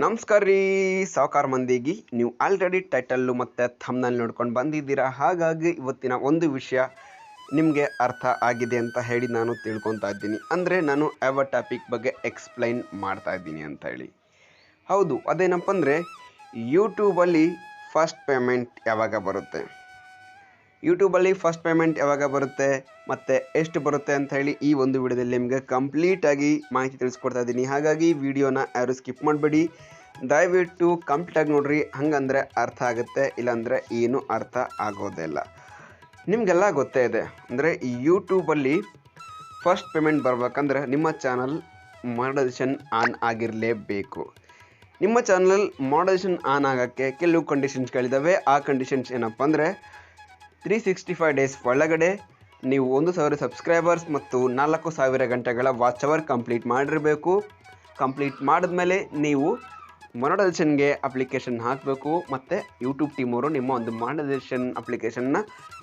ನಮಸ್ಕಾರ ರೀ ಸಾವುಕಾರ ಮಂದಿಗೆ. ನೀವು ಆಲ್ರೆಡಿ ಟೈಟಲ್ಲು ಮತ್ತು ಥಂಬ್ನೇಲ್ ನೋಡ್ಕೊಂಡು ಬಂದಿದ್ದೀರಾ. ಹಾಗಾಗಿ ಇವತ್ತಿನ ಒಂದು ವಿಷಯ ನಿಮಗೆ ಅರ್ಥ ಆಗಿದೆ ಅಂತ ಹೇಳಿ ನಾನು ತಿಳ್ಕೊತಾ ಇದ್ದೀನಿ. ಅಂದರೆ ನಾನು ಯಾವ ಟಾಪಿಕ್ ಬಗ್ಗೆ ಎಕ್ಸ್ಪ್ಲೈನ್ ಮಾಡ್ತಾ ಇದ್ದೀನಿ ಅಂತ ಹೇಳಿ. ಹೌದು, ಅದೇನಪ್ಪ ಅಂದರೆ ಯೂಟ್ಯೂಬಲ್ಲಿ ಫಸ್ಟ್ ಪೇಮೆಂಟ್ ಯಾವಾಗ ಬರುತ್ತೆ, ಯೂಟ್ಯೂಬಲ್ಲಿ ಫಸ್ಟ್ ಪೇಮೆಂಟ್ ಯಾವಾಗ ಬರುತ್ತೆ ಮತ್ತು ಎಷ್ಟು ಬರುತ್ತೆ ಅಂತ ಹೇಳಿ ಈ ಒಂದು ವಿಡಿಯೋದಲ್ಲಿ ನಿಮಗೆ ಕಂಪ್ಲೀಟಾಗಿ ಮಾಹಿತಿ ತಿಳಿಸ್ಕೊಡ್ತಾ ಇದ್ದೀನಿ. ಹಾಗಾಗಿ ವಿಡಿಯೋನ ಯಾರು ಸ್ಕಿಪ್ ಮಾಡಬೇಡಿ, ದಯವಿಟ್ಟು ಕಂಪ್ಲೀಟಾಗಿ ನೋಡಿರಿ. ಹಂಗಂದರೆ ಅರ್ಥ ಆಗುತ್ತೆ, ಇಲ್ಲಾಂದರೆ ಏನೂ ಅರ್ಥ ಆಗೋದಿಲ್ಲ. ನಿಮಗೆಲ್ಲ ಗೊತ್ತೇ ಇದೆ, ಅಂದರೆ ಈ ಯೂಟ್ಯೂಬಲ್ಲಿ ಫಸ್ಟ್ ಪೇಮೆಂಟ್ ಬರಬೇಕಂದ್ರೆ ನಿಮ್ಮ ಚಾನಲ್ ಮಾನಿಟೈಸೇಷನ್ ಆನ್ ಆಗಿರಲೇಬೇಕು. ನಿಮ್ಮ ಚಾನಲ್ ಮಾನಿಟೈಸೇಷನ್ ಆನ್ ಆಗೋಕ್ಕೆ ಕೆಲವು ಕಂಡೀಷನ್ಸ್ಗಳಿದ್ದಾವೆ. ಆ ಕಂಡೀಷನ್ಸ್ ಏನಪ್ಪ ಅಂದರೆ 365 ಡೇಸ್ ಒಳಗಡೆ ನೀವು 1000 ಸಬ್ಸ್ಕ್ರೈಬರ್ಸ್ ಮತ್ತು 4000 ಗಂಟೆಗಳ ವಾಚ್ ಅವರ್ ಕಂಪ್ಲೀಟ್ ಮಾಡಿರಬೇಕು. ಕಂಪ್ಲೀಟ್ ಮಾಡಿದ್ಮೇಲೆ ನೀವು ಮಾನಿಟೈಸೇಷನ್ಗೆ ಅಪ್ಲಿಕೇಶನ್ ಹಾಕಬೇಕು. ಮತ್ತು ಯೂಟ್ಯೂಬ್ ಟೀಮ್ ಅವರು ನಿಮ್ಮ ಒಂದು ಮಾನಿಟೈಸೇಷನ್ ಅಪ್ಲಿಕೇಶನ್ನ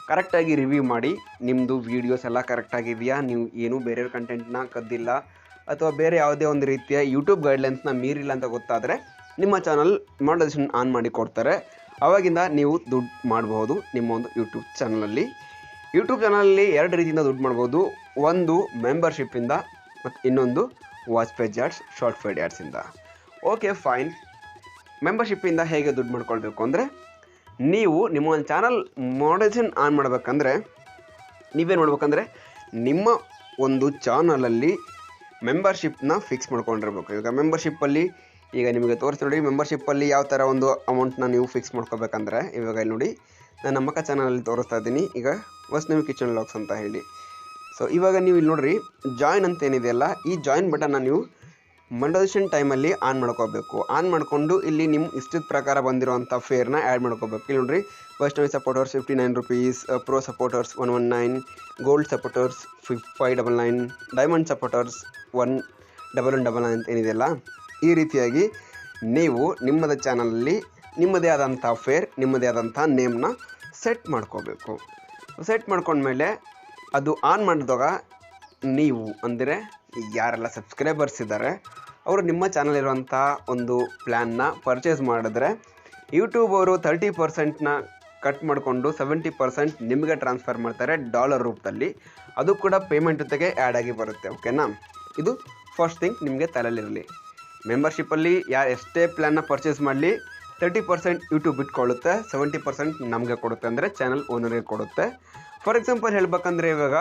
ಕರೆಕ್ಟಾಗಿ ರಿವ್ಯೂ ಮಾಡಿ ನಿಮ್ಮದು ವೀಡಿಯೋಸ್ ಎಲ್ಲ ಕರೆಕ್ಟಾಗಿದೆಯಾ, ನೀವು ಏನೂ ಬೇರೆಯವ್ರ ಕಂಟೆಂಟ್ನ ಕದ್ದಿಲ್ಲ ಅಥವಾ ಬೇರೆ ಯಾವುದೇ ಒಂದು ರೀತಿಯ ಯೂಟ್ಯೂಬ್ ಗೈಡ್ಲೈನ್ಸ್ನ ಮೀರಿಲ್ಲ ಅಂತ ಗೊತ್ತಾದರೆ ನಿಮ್ಮ ಚಾನಲ್ ಮಾನಿಟೈಸೇಷನ್ ಆನ್ ಮಾಡಿ ಕೊಡ್ತಾರೆ. ಆವಾಗಿಂದ ನೀವು ದುಡ್ಡು ಮಾಡ್ಬೋದು ನಿಮ್ಮ ಒಂದು ಯೂಟ್ಯೂಬ್ ಚಾನಲಲ್ಲಿ. ಯೂಟ್ಯೂಬ್ ಚಾನಲಲ್ಲಿ 2 ರೀತಿಯಿಂದ ದುಡ್ಡು ಮಾಡ್ಬೋದು. ಒಂದು ಮೆಂಬರ್ಶಿಪ್ಪಿಂದ ಮತ್ತು ಇನ್ನೊಂದು watch page ads, short feed ಆ್ಯಡ್ಸಿಂದ. Okay fine. ಮೆಂಬರ್ಶಿಪ್ಪಿಂದ ಹೇಗೆ ದುಡ್ಡು ಮಾಡ್ಕೊಳ್ಬೇಕು ಅಂದರೆ, ನೀವು ನಿಮ್ಮ ಒಂದು ಚಾನಲ್ ಮಾನಿಟೈಸೇಷನ್ ಆನ್ ಮಾಡಬೇಕಂದ್ರೆ ನೀವೇನು ಮಾಡ್ಬೇಕಂದ್ರೆ ನಿಮ್ಮ ಒಂದು ಚಾನಲಲ್ಲಿ ಮೆಂಬರ್ಶಿಪ್ನ ಫಿಕ್ಸ್ ಮಾಡ್ಕೊಂಡಿರ್ಬೇಕು. ಈಗ ಮೆಂಬರ್ಶಿಪ್ಪಲ್ಲಿ ಈಗ ನಿಮಗೆ ತೋರಿಸಿ ನೋಡಿ, ಮೆಂಬರ್ಶಿಪ್ಪಲ್ಲಿ ಯಾವ ಥರ ಒಂದು ಅಮೌಂಟ್ನ ನೀವು ಫಿಕ್ಸ್ ಮಾಡ್ಕೋಬೇಕಂದ್ರೆ, ಇವಾಗ ಇಲ್ಲಿ ನೋಡಿ ನಾನು ನಮ್ಮ ಅಕ್ಕ ಚಾನಲಲ್ಲಿ ತೋರಿಸ್ತಾ ಇದ್ದೀನಿ. ಈಗ ವೈಷ್ಣವಿ ಕಿಚನ್ ವ್ಲಾಗ್ಸ್ ಅಂತ ಹೇಳಿ. ಸೊ ಇವಾಗ ನೀವು ಇಲ್ಲಿ ನೋಡಿರಿ, ಜಾಯಿನ್ ಅಂತ ಏನಿದೆಯಲ್ಲ, ಈ ಜಾಯಿನ್ ಬಟನ್ನ ನೀವು ಮಾನಿಟೈಸೇಷನ್ ಟೈಮಲ್ಲಿ ಆನ್ ಮಾಡ್ಕೋಬೇಕು. ಆನ್ ಮಾಡಿಕೊಂಡು ಇಲ್ಲಿ ನಿಮ್ಮ ಇಷ್ಟದ ಪ್ರಕಾರ ಬಂದಿರೋವಂಥ ಫೇರ್ನ ಆ್ಯಡ್ ಮಾಡ್ಕೋಬೇಕು. ಇಲ್ಲಿ ನೋಡಿರಿ, Vaishnavi supporters 59 rupees, pro supporters 119, gold supporters 599, diamond supporters 1199 ಅಂತ ಏನಿದೆಯಲ್ಲ, ಈ ರೀತಿಯಾಗಿ ನೀವು ನಿಮ್ಮದ ಚಾನಲಲ್ಲಿ ನಿಮ್ಮದೇ ಆದಂಥ ಫೇರ್, ನಿಮ್ಮದೇ ಆದಂಥ ನೇಮ್ನ ಸೆಟ್ ಮಾಡ್ಕೋಬೇಕು. ಸೆಟ್ ಮಾಡ್ಕೊಂಡ್ಮೇಲೆ ಅದು ಆನ್ ಮಾಡಿದಾಗ ನೀವು ಅಂದರೆ ಯಾರೆಲ್ಲ ಸಬ್ಸ್ಕ್ರೈಬರ್ಸ್ ಇದ್ದಾರೆ ಅವರು ನಿಮ್ಮ ಚಾನಲ್ ಒಂದು ಪ್ಲ್ಯಾನ್ನ ಪರ್ಚೇಸ್ ಮಾಡಿದ್ರೆ ಯೂಟ್ಯೂಬ್ ಅವರು 30%ನ ಕಟ್ ಮಾಡಿಕೊಂಡು 70% ನಿಮಗೆ ಟ್ರಾನ್ಸ್ಫರ್ ಮಾಡ್ತಾರೆ ಡಾಲರ್ ರೂಪದಲ್ಲಿ. ಅದು ಕೂಡ ಪೇಮೆಂಟ್ ಜೊತೆಗೆ ಆ್ಯಡ್ ಆಗಿ ಬರುತ್ತೆ. ಓಕೆನಾ? ಇದು ಫಸ್ಟ್ ಥಿಂಗ್ ನಿಮಗೆ ತಲೆಯಲ್ಲಿರಲಿ. ಮೆಂಬರ್ಶಿಪ್ಪಲ್ಲಿ ಯಾರು ಎಷ್ಟೇ ಪ್ಲ್ಯಾನ್ನ ಪರ್ಚೇಸ್ ಮಾಡಲಿ 30% ಯೂಟ್ಯೂಬ್ ಇಟ್ಕೊಳ್ಳುತ್ತೆ, 70% ನಮಗೆ ಕೊಡುತ್ತೆ, ಅಂದರೆ ಚಾನಲ್ ಓನರಿಗೆ ಕೊಡುತ್ತೆ. ಫಾರ್ ಎಕ್ಸಾಂಪಲ್ ಹೇಳ್ಬೇಕಂದ್ರೆ, ಇವಾಗ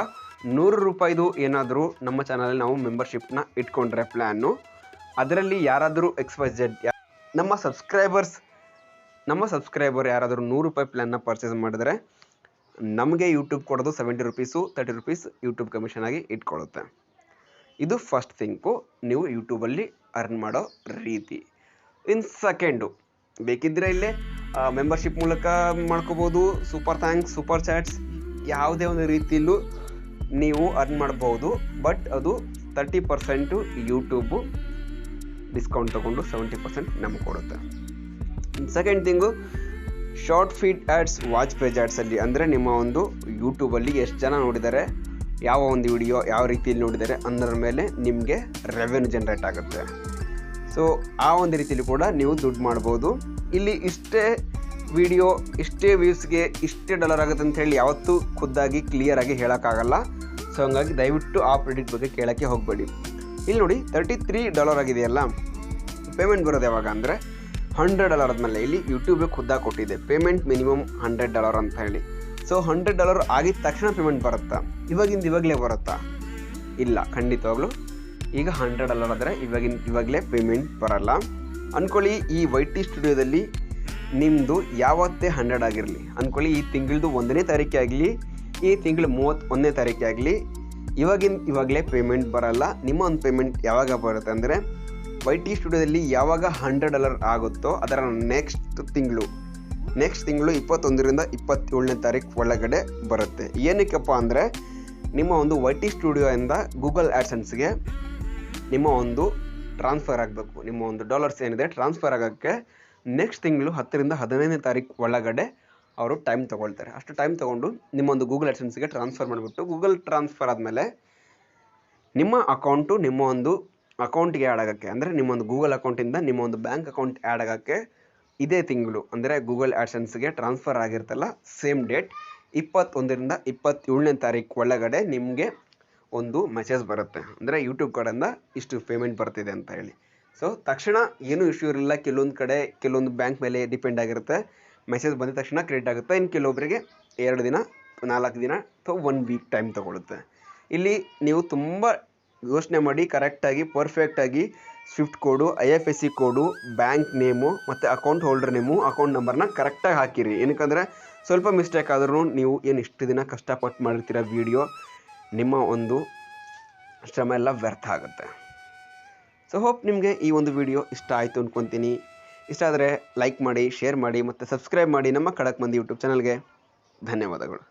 100 ರೂಪಾಯಿದು ಏನಾದರೂ ನಮ್ಮ ಚಾನಲಲ್ಲಿ ನಾವು ಮೆಂಬರ್ಶಿಪ್ನ ಇಟ್ಕೊಂಡ್ರೆ ಪ್ಲ್ಯಾನು, ಅದರಲ್ಲಿ ಯಾರಾದರೂ XYZ ನಮ್ಮ ಸಬ್ಸ್ಕ್ರೈಬರ್ ಯಾರಾದರೂ 100 ರೂಪಾಯಿ ಪ್ಲ್ಯಾನ್ನ ಪರ್ಚೇಸ್ ಮಾಡಿದ್ರೆ ನಮಗೆ ಯೂಟ್ಯೂಬ್ ಕೊಡೋದು 70 ರುಪೀಸು, 30 ರುಪೀಸ್ ಯೂಟ್ಯೂಬ್ ಕಮಿಷನ್ ಆಗಿ ಇಟ್ಕೊಳ್ಳುತ್ತೆ. ಇದು ಫಸ್ಟ್ ಥಿಂಗು, ನೀವು ಯೂಟ್ಯೂಬಲ್ಲಿ ಅರ್ನ್ ಮಾಡೋ ರೀತಿ. ಇನ್ನು ಸೆಕೆಂಡು, ಬೇಕಿದ್ದರೆ ಇಲ್ಲೇ ಮೆಂಬರ್ಶಿಪ್ ಮೂಲಕ ಮಾಡ್ಕೋಬೋದು. ಸೂಪರ್ ಥ್ಯಾಂಕ್ಸ್, ಸೂಪರ್ ಚಾಟ್ಸ್, ಯಾವುದೇ ಒಂದು ರೀತಿಯಲ್ಲೂ ನೀವು ಅರ್ನ್ ಮಾಡ್ಬೋದು. ಬಟ್ ಅದು 30% ಯೂಟ್ಯೂಬು ಡಿಸ್ಕೌಂಟ್ ತೊಗೊಂಡು 70% ನಮಗೆ ಕೊಡುತ್ತೆ. Second thing, short feed ads, watch page ಆ್ಯಡ್ಸಲ್ಲಿ, ಅಂದರೆ ನಿಮ್ಮ ಒಂದು ಯೂಟ್ಯೂಬಲ್ಲಿ ಎಷ್ಟು ಜನ ನೋಡಿದ್ದಾರೆ, ಯಾವ ಒಂದು ವಿಡಿಯೋ ಯಾವ ರೀತಿಯಲ್ಲಿ ನೋಡಿದ್ದಾರೆ ಅನ್ನೋದ್ರ ಮೇಲೆ ನಿಮಗೆ ರೆವೆನ್ಯೂ ಜನ್ರೇಟ್ ಆಗುತ್ತೆ. ಸೊ ಆ ಒಂದು ರೀತಿಯಲ್ಲಿ ಕೂಡ ನೀವು ದುಡ್ಡು ಮಾಡ್ಬೋದು. ಇಲ್ಲಿ ಇಷ್ಟೇ ವಿಡಿಯೋ ಇಷ್ಟೇ ವ್ಯೂಸ್ಗೆ ಇಷ್ಟೇ ಡಾಲರ್ ಆಗುತ್ತೆ ಅಂತ ಹೇಳಿ ಯಾವತ್ತೂ ಖುದ್ದಾಗಿ ಕ್ಲಿಯರಾಗಿ ಹೇಳೋಕ್ಕಾಗಲ್ಲ. ಸೊ ಹಂಗಾಗಿ ದಯವಿಟ್ಟು ಆ ಪ್ರೆಡಿಕ್ಟ್ ಬಗ್ಗೆ ಕೇಳೋಕ್ಕೆ ಹೋಗಬೇಡಿ. ಇಲ್ಲಿ ನೋಡಿ $33 ಆಗಿದೆಯಲ್ಲ, ಪೇಮೆಂಟ್ ಬರೋದು ಯಾವಾಗ ಅಂದರೆ $100 ಆದಮೇಲೆ. ಇಲ್ಲಿ ಯೂಟ್ಯೂಬಿಗೆ ಖುದ್ದಾಗಿ ಕೊಟ್ಟಿದೆ ಪೇಮೆಂಟ್ ಮಿನಿಮಮ್ $100 ಅಂತ ಹೇಳಿ. ಸೊ $100 ಆಗಿದ ತಕ್ಷಣ ಪೇಮೆಂಟ್ ಬರುತ್ತಾ? ಇವಾಗಲೇ ಬರುತ್ತಾ? ಇಲ್ಲ, ಖಂಡಿತವಾಗ್ಲೂ ಈಗ $100 ಆದರೆ ಇವಾಗಲೇ ಪೇಮೆಂಟ್ ಬರಲ್ಲ. ಅಂದ್ಕೊಳ್ಳಿ, ಈ YT ಸ್ಟುಡಿಯೋದಲ್ಲಿ ನಿಮ್ಮದು ಯಾವತ್ತೇ 100 ಆಗಿರಲಿ ಅಂದ್ಕೊಳ್ಳಿ, ಈ ತಿಂಗಳದು 1ನೇ ತಾರೀಕೆ ಆಗಲಿ, ಈ ತಿಂಗಳು 31ನೇ ತಾರೀಕೆ ಆಗಲಿ, ಇವಾಗಲೇ ಪೇಮೆಂಟ್ ಬರಲ್ಲ. ನಿಮ್ಮ ಒಂದು ಪೇಮೆಂಟ್ ಯಾವಾಗ ಬರುತ್ತೆ ಅಂದರೆ YT ಸ್ಟುಡಿಯೋದಲ್ಲಿ ಯಾವಾಗ $100 ಆಗುತ್ತೋ ಅದರ ನೆಕ್ಸ್ಟ್ ತಿಂಗಳು 21ರಿಂದ 27ನೇ ತಾರೀಕು ಒಳಗಡೆ ಬರುತ್ತೆ. ಏನಕ್ಕಪ್ಪ ಅಂದರೆ ನಿಮ್ಮ ಒಂದು YT ಸ್ಟುಡಿಯೋಯಿಂದ ಗೂಗಲ್ ಆ್ಯಡ್ಸೆನ್ಸ್ಗೆ ನಿಮ್ಮ ಒಂದು ಟ್ರಾನ್ಸ್ಫರ್ ಆಗಬೇಕು. ನಿಮ್ಮ ಒಂದು ಡಾಲರ್ಸ್ ಏನಿದೆ ಟ್ರಾನ್ಸ್ಫರ್ ಆಗೋಕ್ಕೆ ನೆಕ್ಸ್ಟ್ ತಿಂಗಳು 10ರಿಂದ 15ನೇ ತಾರೀಕು ಒಳಗಡೆ ಅವರು ಟೈಮ್ ತೊಗೊಳ್ತಾರೆ. ಅಷ್ಟು ಟೈಮ್ ತೊಗೊಂಡು ನಿಮ್ಮೊಂದು ಗೂಗಲ್ ಆ್ಯಡ್ಸೆನ್ಸ್ಗೆ ಟ್ರಾನ್ಸ್ಫರ್ ಮಾಡಿಬಿಟ್ಟು, ಗೂಗಲ್ ಟ್ರಾನ್ಸ್ಫರ್ ಆದಮೇಲೆ ನಿಮ್ಮ ಅಕೌಂಟು ನಿಮ್ಮ ಒಂದು ಅಕೌಂಟ್ಗೆ ಆ್ಯಡ್ ಆಗೋಕ್ಕೆ, ಅಂದರೆ ನಿಮ್ಮೊಂದು ಗೂಗಲ್ ಅಕೌಂಟಿಂದ ನಿಮ್ಮ ಒಂದು ಬ್ಯಾಂಕ್ ಅಕೌಂಟ್ ಆ್ಯಡ್ ಆಗೋಕ್ಕೆ ಇದೇ ತಿಂಗಳು ಅಂದರೆ ಗೂಗಲ್ ಆ್ಯಡ್ಸೆನ್ಸ್ಗೆ ಟ್ರಾನ್ಸ್ಫರ್ ಆಗಿರ್ತಲ್ಲ ಸೇಮ್ ಡೇಟ್ 21ರಿಂದ 27ನೇ ತಾರೀಕು ಒಳಗಡೆ ನಿಮಗೆ ಒಂದು ಮೆಸೇಜ್ ಬರುತ್ತೆ, ಅಂದರೆ ಯೂಟ್ಯೂಬ್ ಕಡೆಯಿಂದ ಇಷ್ಟು ಪೇಮೆಂಟ್ ಬರ್ತಿದೆ ಅಂತ ಹೇಳಿ. ಸೊ ತಕ್ಷಣ ಏನೂ ಇಶ್ಯೂ ಇರಲಿಲ್ಲ. ಕೆಲವೊಂದು ಕಡೆ ಕೆಲವೊಂದು ಬ್ಯಾಂಕ್ ಮೇಲೆ ಡಿಪೆಂಡ್ ಆಗಿರುತ್ತೆ. ಮೆಸೇಜ್ ಬಂದ ತಕ್ಷಣ ಕ್ರೆಡಿಟ್ ಆಗುತ್ತೆ. ಇನ್ನು ಕೆಲವೊಬ್ಬರಿಗೆ 2 ದಿನ 4 ದಿನ ಅಥವಾ 1 ವೀಕ್ ಟೈಮ್ ತೊಗೊಳುತ್ತೆ. ಇಲ್ಲಿ ನೀವು ತುಂಬ ಯೋಚನೆ ಮಾಡಿ ಕರೆಕ್ಟಾಗಿ ಪರ್ಫೆಕ್ಟಾಗಿ ಸ್ವಿಫ್ಟ್ ಕೋಡು, IFSC ಕೋಡು, ಬ್ಯಾಂಕ್ ನೇಮು ಮತ್ತು ಅಕೌಂಟ್ ಹೋಲ್ಡರ್ ನೇಮು, ಅಕೌಂಟ್ ನಂಬರ್ನ ಕರೆಕ್ಟಾಗಿ ಹಾಕಿರಿ. ಏನಕ್ಕಂದರೆ ಸ್ವಲ್ಪ ಮಿಸ್ಟೇಕ್ ಆದ್ರೂ ನೀವು ಏನು ಇಷ್ಟು ದಿನ ಕಷ್ಟಪಟ್ಟು ಮಾಡಿರ್ತೀರ ವಿಡಿಯೋ, ನಿಮ್ಮ ಒಂದು ಶ್ರಮ ಎಲ್ಲ ವ್ಯರ್ಥ ಆಗುತ್ತೆ. ಸೊ ಹೋಪ್ ನಿಮಗೆ ಈ ಒಂದು ವಿಡಿಯೋ ಇಷ್ಟ ಆಯಿತು ಅಂದ್ಕೊತೀನಿ. ಇಷ್ಟ ಆದರೆ ಲೈಕ್ ಮಾಡಿ, ಶೇರ್ ಮಾಡಿ ಮತ್ತು ಸಬ್ಸ್ಕ್ರೈಬ್ ಮಾಡಿ ನಮ್ಮ ಖಡಕ್ ಮಂದಿ ಯೂಟ್ಯೂಬ್ ಚಾನಲ್ಗೆ. ಧನ್ಯವಾದಗಳು.